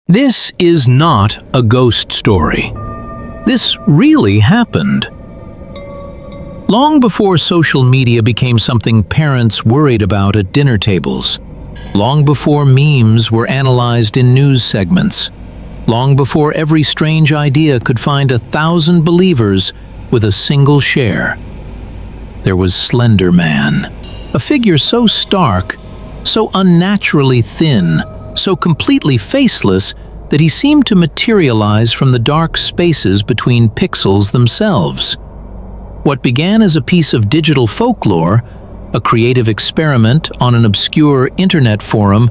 This is not a ghost story. This really happened. Long before social media became something parents worried about at dinner tables, long before memes were analyzed in news segments, long before every strange idea could find 1,000 believers with a single share, there was Slender Man, a figure so stark, so unnaturally thin, so completely faceless that he seemed to materialize from the dark spaces between pixels themselves. What began as a piece of digital folklore, a creative experiment on an obscure internet forum,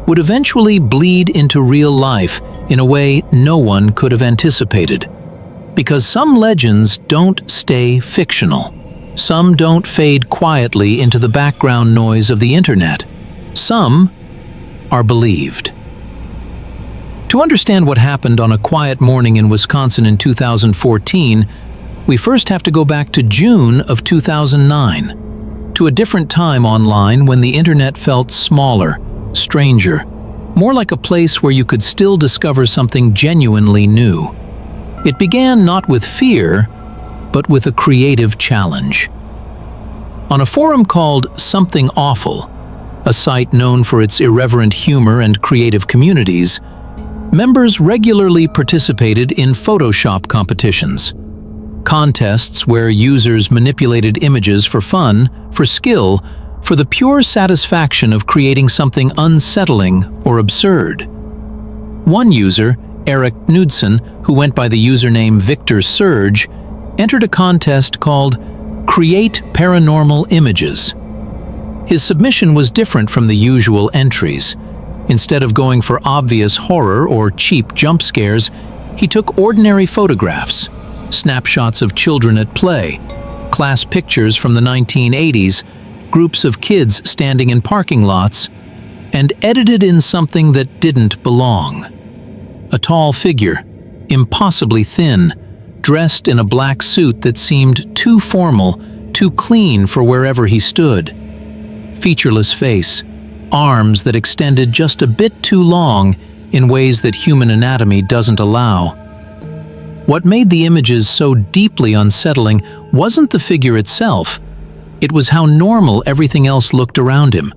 would eventually bleed into real life in a way no one could have anticipated. Because some legends don't stay fictional. Some don't fade quietly into the background noise of the internet. Some are believed. To understand what happened on a quiet morning in Wisconsin in 2014, we first have to go back to June of 2009, to a different time online when the internet felt smaller, stranger, more like a place where you could still discover something genuinely new. It began not with fear, but with a creative challenge. On a forum called Something Awful, a site known for its irreverent humor and creative communities, members regularly participated in Photoshop competitions, contests where users manipulated images for fun, for skill, for the pure satisfaction of creating something unsettling or absurd. One user, Eric Knudsen, who went by the username Victor Surge, entered a contest called Create Paranormal Images. His submission was different from the usual entries. Instead of going for obvious horror or cheap jump scares, he took ordinary photographs, snapshots of children at play, class pictures from the 1980s, groups of kids standing in parking lots, and edited in something that didn't belong. A tall figure, impossibly thin, dressed in a black suit that seemed too formal, too clean for wherever he stood. Featureless face, arms that extended just a bit too long in ways that human anatomy doesn't allow. What made the images so deeply unsettling wasn't the figure itself. It was how normal everything else looked around him.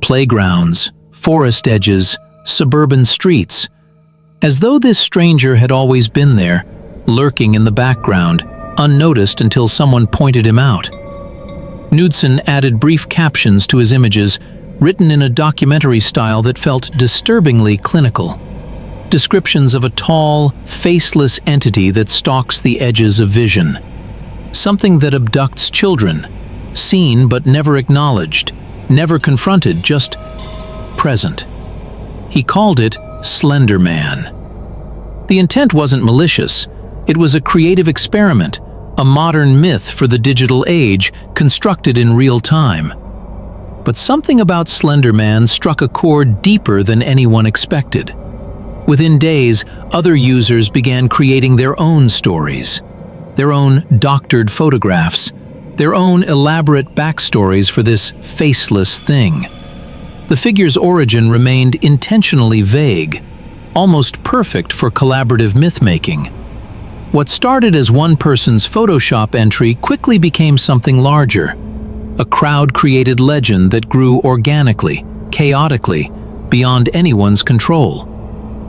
Playgrounds, forest edges, suburban streets. As though this stranger had always been there, lurking in the background, unnoticed until someone pointed him out. Knudsen added brief captions to his images, written in a documentary style that felt disturbingly clinical. Descriptions of a tall, faceless entity that stalks the edges of vision. Something that abducts children, seen but never acknowledged, never confronted, just present. He called it Slender Man. The intent wasn't malicious. It was a creative experiment, a modern myth for the digital age, constructed in real time. But something about Slender Man struck a chord deeper than anyone expected. Within days, other users began creating their own stories, their own doctored photographs, their own elaborate backstories for this faceless thing. The figure's origin remained intentionally vague, almost perfect for collaborative myth-making. What started as one person's Photoshop entry quickly became something larger, a crowd-created legend that grew organically, chaotically, beyond anyone's control.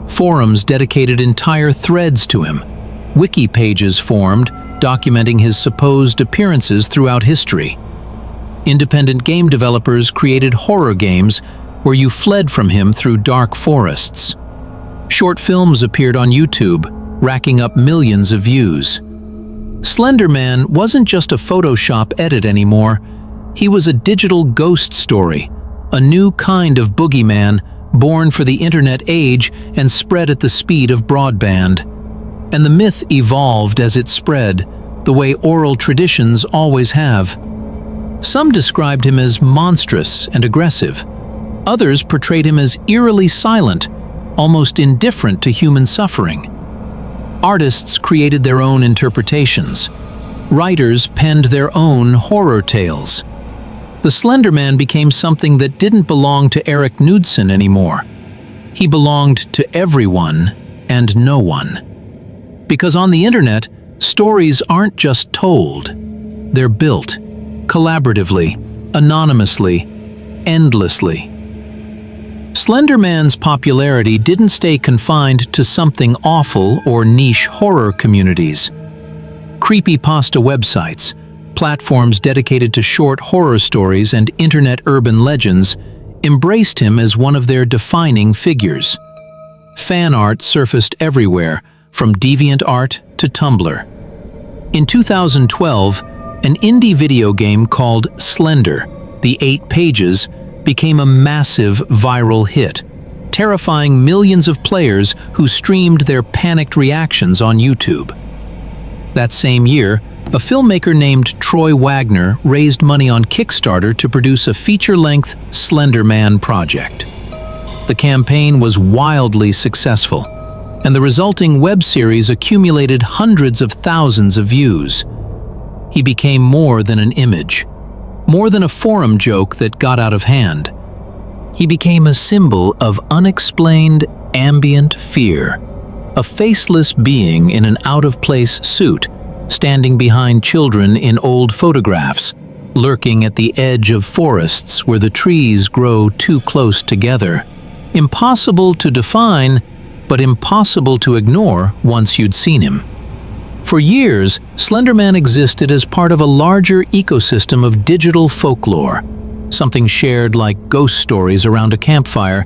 Forums dedicated entire threads to him. Wiki pages formed, documenting his supposed appearances throughout history. Independent game developers created horror games where you fled from him through dark forests. Short films appeared on YouTube, racking up millions of views. Slender Man wasn't just a Photoshop edit anymore. He was a digital ghost story, a new kind of boogeyman born for the internet age and spread at the speed of broadband. And the myth evolved as it spread, the way oral traditions always have. Some described him as monstrous and aggressive. Others portrayed him as eerily silent, almost indifferent to human suffering. Artists created their own interpretations. Writers penned their own horror tales. The Slender Man became something that didn't belong to Eric Knudsen anymore. He belonged to everyone and no one. Because on the internet, stories aren't just told. They're built, collaboratively, anonymously, endlessly. Slender Man's popularity didn't stay confined to something awful or niche horror communities. Creepypasta websites, platforms dedicated to short horror stories and internet urban legends, embraced him as one of their defining figures. Fan art surfaced everywhere, from DeviantArt to Tumblr. In 2012, an indie video game called Slender, The 8 Pages, became a massive viral hit, terrifying millions of players who streamed their panicked reactions on YouTube. That same year, a filmmaker named Troy Wagner raised money on Kickstarter to produce a feature-length Slender Man project. The campaign was wildly successful, and the resulting web series accumulated hundreds of thousands of views. He became more than an image, more than a forum joke that got out of hand. He became a symbol of unexplained, ambient fear, a faceless being in an out-of-place suit, standing behind children in old photographs, lurking at the edge of forests where the trees grow too close together. Impossible to define, but impossible to ignore once you'd seen him. For years, Slender Man existed as part of a larger ecosystem of digital folklore, something shared like ghost stories around a campfire,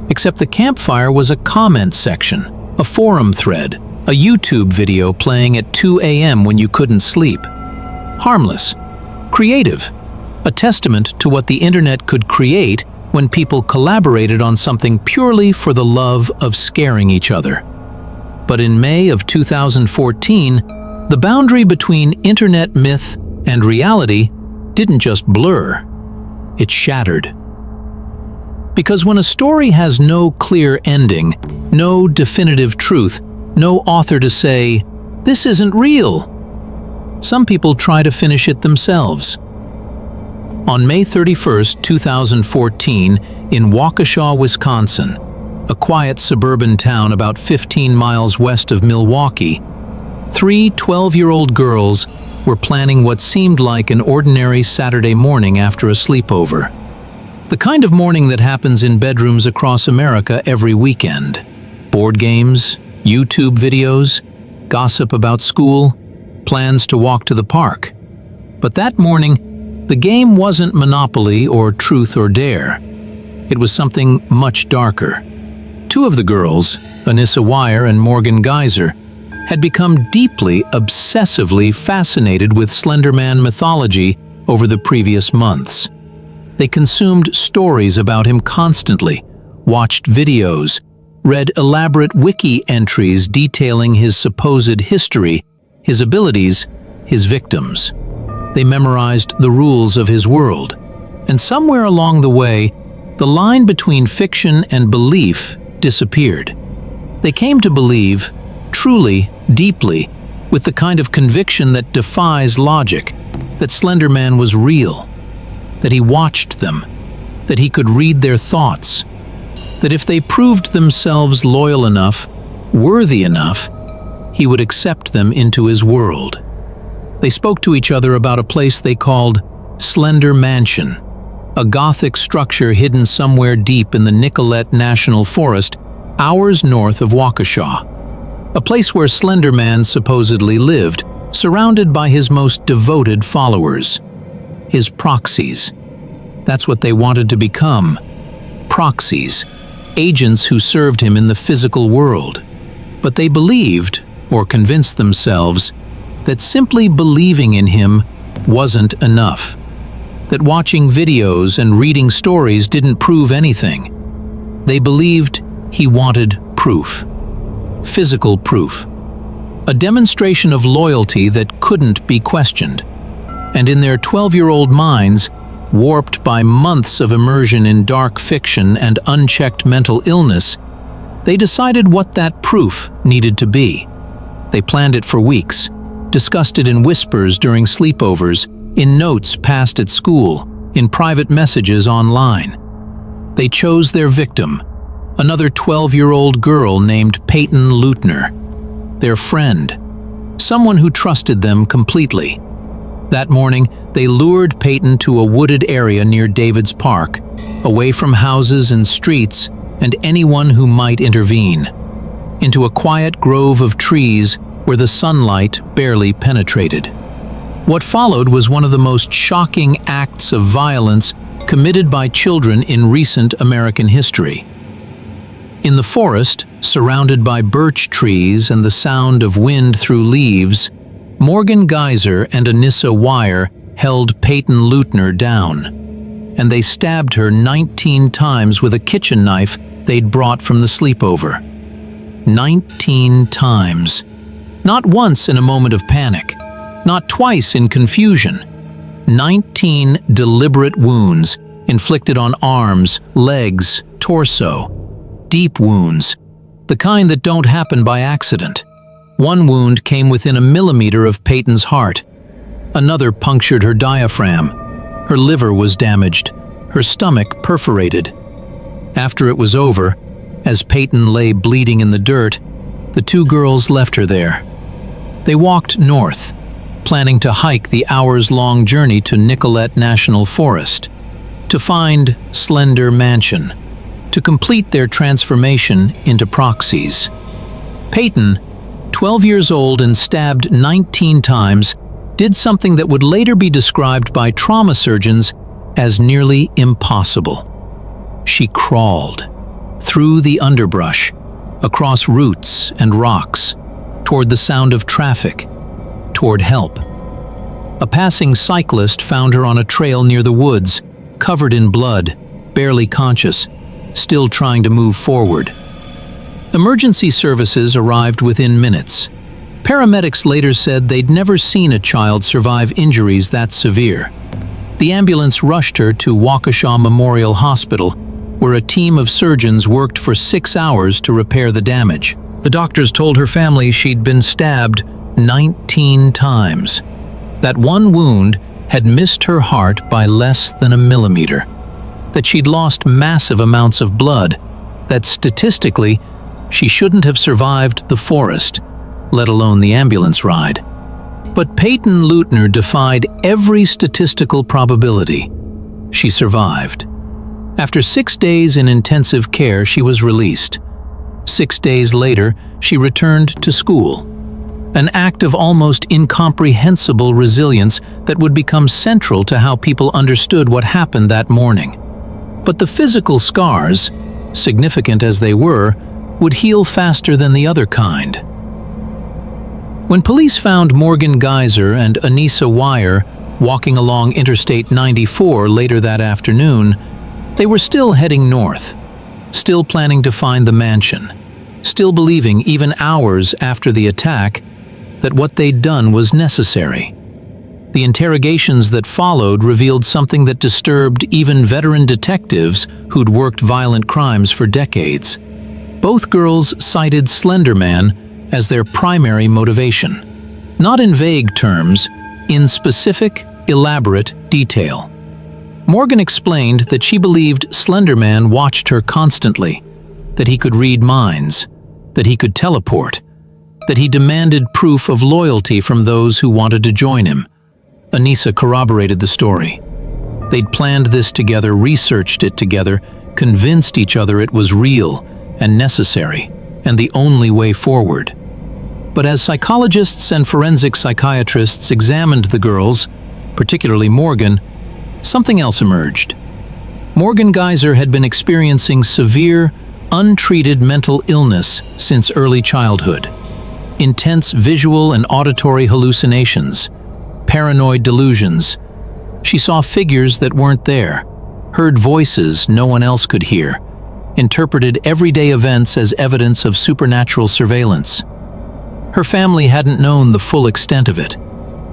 except the campfire was a comment section, a forum thread, a YouTube video playing at 2 a.m. when you couldn't sleep. Harmless, creative, a testament to what the internet could create when people collaborated on something purely for the love of scaring each other. But in May of 2014, the boundary between internet myth and reality didn't just blur, it shattered. Because when a story has no clear ending, no definitive truth, no author to say, "This isn't real," some people try to finish it themselves. On May 31, 2014, in Waukesha, Wisconsin, a quiet suburban town about 15 miles west of Milwaukee, 3 12-year-old girls were planning what seemed like an ordinary Saturday morning after a sleepover. The kind of morning that happens in bedrooms across America every weekend. Board games, YouTube videos, gossip about school, plans to walk to the park. But that morning, the game wasn't Monopoly or Truth or Dare. It was something much darker. 2 of the girls, Anissa Wire and Morgan Geyser, had become deeply, obsessively fascinated with Slender Man mythology over the previous months. They consumed stories about him constantly, watched videos, read elaborate wiki entries detailing his supposed history, his abilities, his victims. They memorized the rules of his world, and somewhere along the way, the line between fiction and belief disappeared. They came to believe, truly, deeply, with the kind of conviction that defies logic, that Slender Man was real, that he watched them, that he could read their thoughts, that if they proved themselves loyal enough, worthy enough, he would accept them into his world. They spoke to each other about a place they called Slender Mansion, a Gothic structure hidden somewhere deep in the Nicolet National Forest, hours north of Waukesha. A place where Slender Man supposedly lived, surrounded by his most devoted followers. His proxies. That's what they wanted to become. Proxies. Agents who served him in the physical world. But they believed, or convinced themselves, that simply believing in him wasn't enough. That watching videos and reading stories didn't prove anything. They believed he wanted proof. Physical proof. A demonstration of loyalty that couldn't be questioned. And in their 12-year-old minds, warped by months of immersion in dark fiction and unchecked mental illness, they decided what that proof needed to be. They planned it for weeks, discussed it in whispers during sleepovers, in notes passed at school, in private messages online. They chose their victim, another 12-year-old girl named Payton Leutner, their friend, someone who trusted them completely. That morning, they lured Payton to a wooded area near David's Park, away from houses and streets and anyone who might intervene, into a quiet grove of trees where the sunlight barely penetrated. What followed was one of the most shocking acts of violence committed by children in recent American history. In the forest, surrounded by birch trees and the sound of wind through leaves, Morgan Geyser and Anissa Weier held Payton Leutner down, and they stabbed her 19 times with a kitchen knife they'd brought from the sleepover. 19 times. Not once in a moment of panic, not twice in confusion. 19 deliberate wounds inflicted on arms, legs, torso. Deep wounds, the kind that don't happen by accident. One wound came within a millimeter of Payton's heart. Another punctured her diaphragm. Her liver was damaged, her stomach perforated. After it was over, as Payton lay bleeding in the dirt, the two girls left her there. They walked north, planning to hike the hours-long journey to Nicollet National Forest, to find Slender Mansion, to complete their transformation into proxies. Payton, 12 years old and stabbed 19 times, did something that would later be described by trauma surgeons as nearly impossible. She crawled through the underbrush, across roots and rocks, toward the sound of traffic, toward help. A passing cyclist found her on a trail near the woods, covered in blood, barely conscious, still trying to move forward. Emergency services arrived within minutes. Paramedics later said they'd never seen a child survive injuries that severe. The ambulance rushed her to Waukesha Memorial Hospital, where a team of surgeons worked for 6 hours to repair the damage. The doctors told her family she'd been stabbed 19 times. That one wound had missed her heart by less than a millimeter. That she'd lost massive amounts of blood. That statistically, she shouldn't have survived the forest, let alone the ambulance ride. But Payton Leutner defied every statistical probability. She survived. After 6 days in intensive care, she was released. 6 days later, she returned to school. An act of almost incomprehensible resilience that would become central to how people understood what happened that morning. But the physical scars, significant as they were, would heal faster than the other kind. When police found Morgan Geyser and Anissa Weier walking along Interstate 94 later that afternoon, they were still heading north, still planning to find the mansion, still believing, even hours after the attack, that what they'd done was necessary. The interrogations that followed revealed something that disturbed even veteran detectives who'd worked violent crimes for decades. Both girls cited Slender Man as their primary motivation, not in vague terms, in specific, elaborate detail. Morgan explained that she believed Slender Man watched her constantly, that he could read minds, that he could teleport, that he demanded proof of loyalty from those who wanted to join him. Anissa corroborated the story. They'd planned this together, researched it together, convinced each other it was real and necessary, and the only way forward. But as psychologists and forensic psychiatrists examined the girls, particularly Morgan, something else emerged. Morgan Geyser had been experiencing severe, untreated mental illness since early childhood. Intense visual and auditory hallucinations, paranoid delusions. She saw figures that weren't there, heard voices no one else could hear, interpreted everyday events as evidence of supernatural surveillance. Her family hadn't known the full extent of it.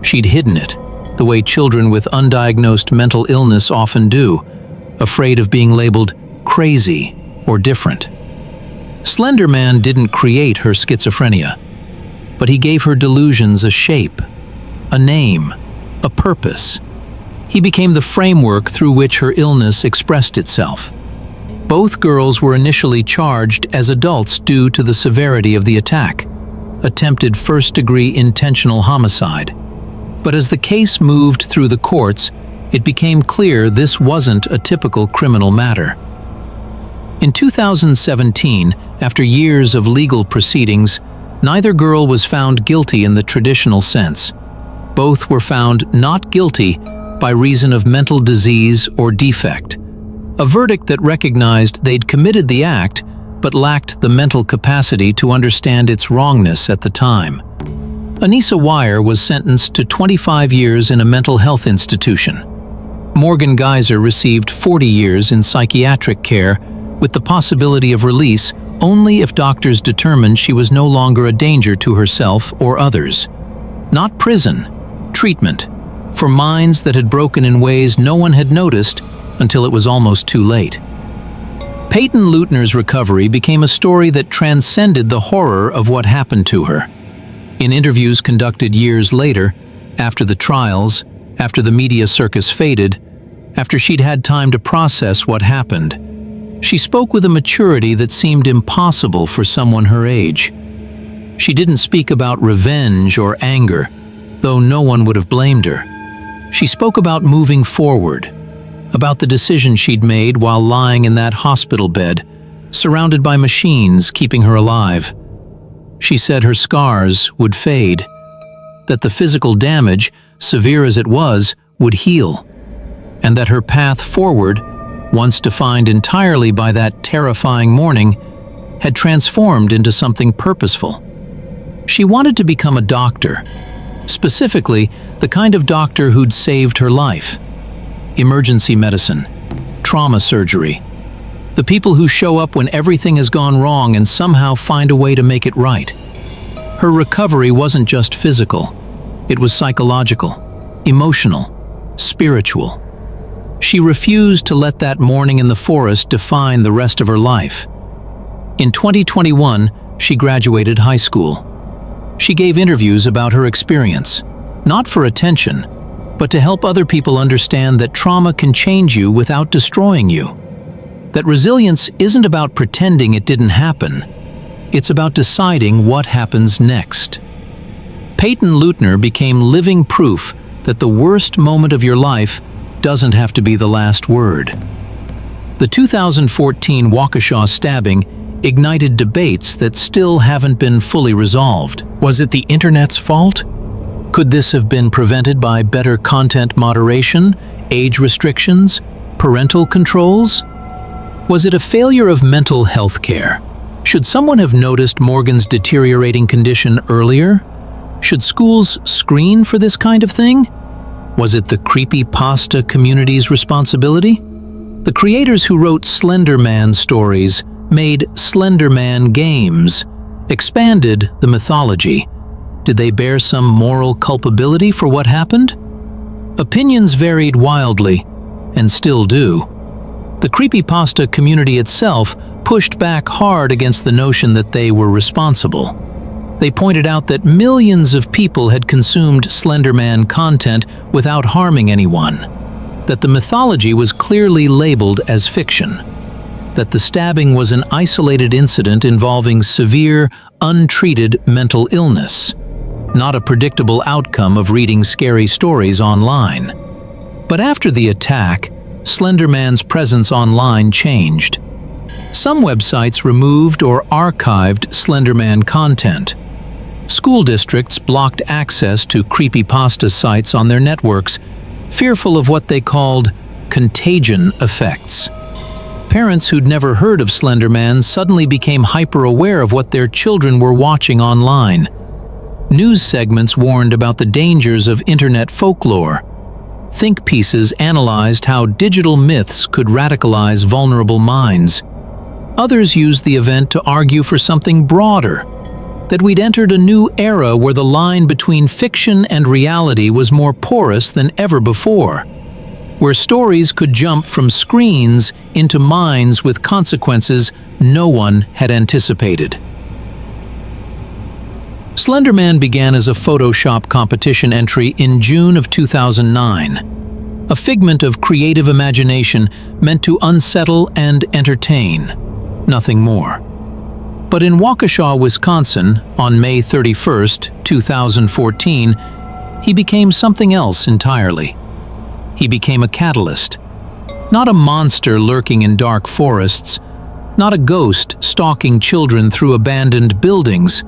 She'd hidden it, the way children with undiagnosed mental illness often do, afraid of being labeled crazy or different. Slender Man didn't create her schizophrenia, but he gave her delusions a shape, a name, a purpose. He became the framework through which her illness expressed itself. Both girls were initially charged as adults due to the severity of the attack, attempted first-degree intentional homicide. But as the case moved through the courts, it became clear this wasn't a typical criminal matter. In 2017, after years of legal proceedings, neither girl was found guilty in the traditional sense. Both were found not guilty by reason of mental disease or defect, a verdict that recognized they'd committed the act but lacked the mental capacity to understand its wrongness at the time. Anissa Wire was sentenced to 25 years in a mental health institution. Morgan Geyser received 40 years in psychiatric care, with the possibility of release only if doctors determined she was no longer a danger to herself or others. Not prison, treatment, for minds that had broken in ways no one had noticed until it was almost too late. Payton Leutner's recovery became a story that transcended the horror of what happened to her. In interviews conducted years later, after the trials, after the media circus faded, after she'd had time to process what happened, she spoke with a maturity that seemed impossible for someone her age. She didn't speak about revenge or anger, though no one would have blamed her. She spoke about moving forward, about the decision she'd made while lying in that hospital bed, surrounded by machines keeping her alive. She said her scars would fade, that the physical damage, severe as it was, would heal, and that her path forward, once defined entirely by that terrifying morning, had transformed into something purposeful. She wanted to become a doctor, specifically the kind of doctor who'd saved her life. Emergency medicine, trauma surgery, the people who show up when everything has gone wrong and somehow find a way to make it right. Her recovery wasn't just physical, it was psychological, emotional, spiritual. She refused to let that morning in the forest define the rest of her life. In 2021, she graduated high school. She gave interviews about her experience, not for attention, but to help other people understand that trauma can change you without destroying you. That resilience isn't about pretending it didn't happen. It's about deciding what happens next. Payton Leutner became living proof that the worst moment of your life doesn't have to be the last word. The 2014 Waukesha stabbing ignited debates that still haven't been fully resolved. Was it the internet's fault? Could this have been prevented by better content moderation, age restrictions, parental controls? Was it a failure of mental health care? Should someone have noticed Morgan's deteriorating condition earlier? Should schools screen for this kind of thing? Was it the creepypasta community's responsibility? The creators who wrote Slender Man stories made Slender Man games, expanded the mythology. Did they bear some moral culpability for what happened? Opinions varied wildly, and still do. The creepypasta community itself pushed back hard against the notion that they were responsible. They pointed out that millions of people had consumed Slender Man content without harming anyone, that the mythology was clearly labeled as fiction, that the stabbing was an isolated incident involving severe, untreated mental illness, not a predictable outcome of reading scary stories online. But after the attack, Slender Man's presence online changed. Some websites removed or archived Slender Man content. School districts blocked access to creepypasta sites on their networks, fearful of what they called contagion effects. Parents who'd never heard of Slender Man suddenly became hyper-aware of what their children were watching online. News segments warned about the dangers of internet folklore. Think pieces analyzed how digital myths could radicalize vulnerable minds. Others used the event to argue for something broader, that we'd entered a new era where the line between fiction and reality was more porous than ever before, where stories could jump from screens into minds with consequences no one had anticipated. Slender Man began as a Photoshop competition entry in June of 2009. a figment of creative imagination meant to unsettle and entertain, nothing more. But in Waukesha, Wisconsin, on May 31st, 2014, he became something else entirely. He became a catalyst. Not a monster lurking in dark forests, not a ghost stalking children through abandoned buildings,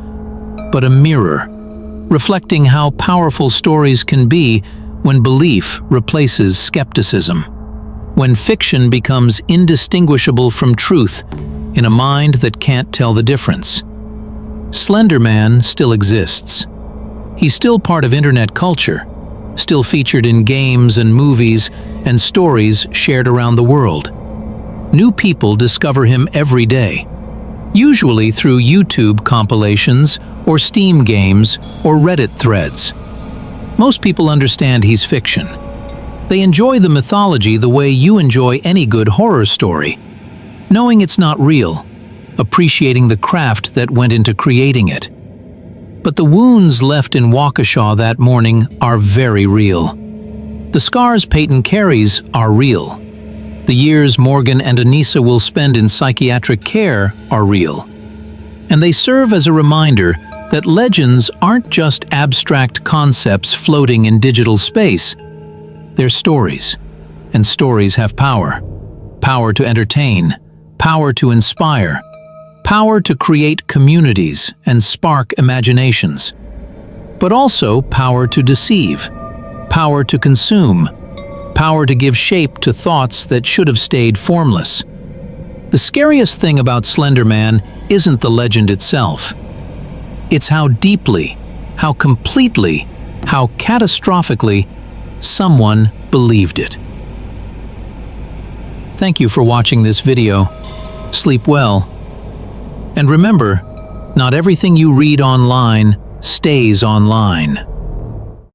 but a mirror, reflecting how powerful stories can be when belief replaces skepticism, when fiction becomes indistinguishable from truth in a mind that can't tell the difference. Slender Man still exists. He's still part of internet culture, still featured in games and movies and stories shared around the world. New people discover him every day, usually through YouTube compilations or Steam games or Reddit threads. Most people understand he's fiction. They enjoy the mythology the way you enjoy any good horror story, knowing it's not real, appreciating the craft that went into creating it. But the wounds left in Waukesha that morning are very real. The scars Payton carries are real. The years Morgan and Anissa will spend in psychiatric care are real. And they serve as a reminder that legends aren't just abstract concepts floating in digital space. They're stories, and stories have power. Power to entertain, power to inspire, power to create communities and spark imaginations. But also power to deceive, power to consume, power to give shape to thoughts that should have stayed formless. The scariest thing about Slender Man isn't the legend itself. It's how deeply, how completely, how catastrophically someone believed it. Thank you for watching this video. Sleep well. And remember, not everything you read online stays online.